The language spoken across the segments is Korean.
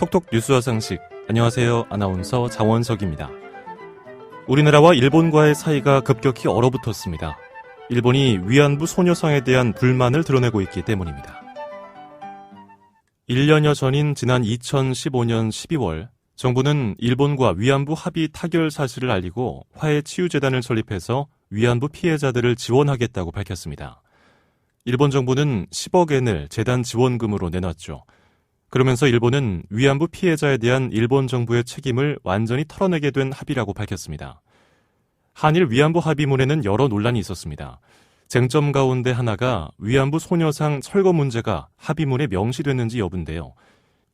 톡톡 뉴스와 상식. 안녕하세요. 아나운서 장원석입니다. 우리나라와 일본과의 사이가 급격히 얼어붙었습니다. 일본이 위안부 소녀상에 대한 불만을 드러내고 있기 때문입니다. 1년여 전인 지난 2015년 12월 정부는 일본과 위안부 합의 타결 사실을 알리고 화해치유재단을 설립해서 위안부 피해자들을 지원하겠다고 밝혔습니다. 일본 정부는 10억 엔을 재단 지원금으로 내놨죠. 그러면서 일본은 위안부 피해자에 대한 일본 정부의 책임을 완전히 털어내게 된 합의라고 밝혔습니다. 한일 위안부 합의문에는 여러 논란이 있었습니다. 쟁점 가운데 하나가 위안부 소녀상 철거 문제가 합의문에 명시됐는지 여부인데요.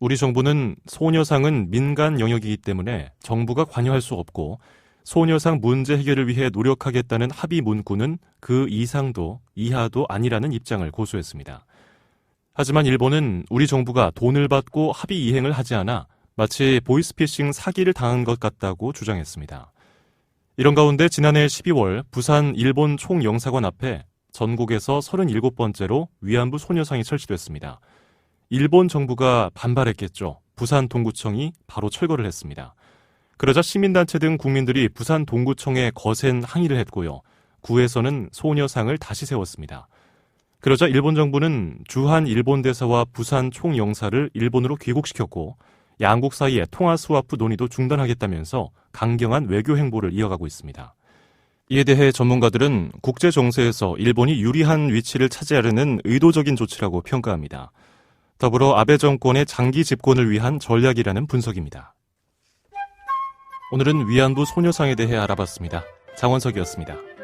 우리 정부는 소녀상은 민간 영역이기 때문에 정부가 관여할 수 없고 소녀상 문제 해결을 위해 노력하겠다는 합의 문구는 그 이상도 이하도 아니라는 입장을 고수했습니다. 하지만 일본은 우리 정부가 돈을 받고 합의 이행을 하지 않아 마치 보이스피싱 사기를 당한 것 같다고 주장했습니다. 이런 가운데 지난해 12월 부산 일본 총영사관 앞에 전국에서 37번째로 위안부 소녀상이 설치됐습니다. 일본 정부가 반발했겠죠. 부산 동구청이 바로 철거를 했습니다. 그러자 시민단체 등 국민들이 부산 동구청에 거센 항의를 했고요. 구에서는 소녀상을 다시 세웠습니다. 그러자 일본 정부는 주한 일본 대사와 부산 총영사를 일본으로 귀국시켰고 양국 사이의 통화 스와프 논의도 중단하겠다면서 강경한 외교 행보를 이어가고 있습니다. 이에 대해 전문가들은 국제 정세에서 일본이 유리한 위치를 차지하려는 의도적인 조치라고 평가합니다. 더불어 아베 정권의 장기 집권을 위한 전략이라는 분석입니다. 오늘은 위안부 소녀상에 대해 알아봤습니다. 장원석이었습니다.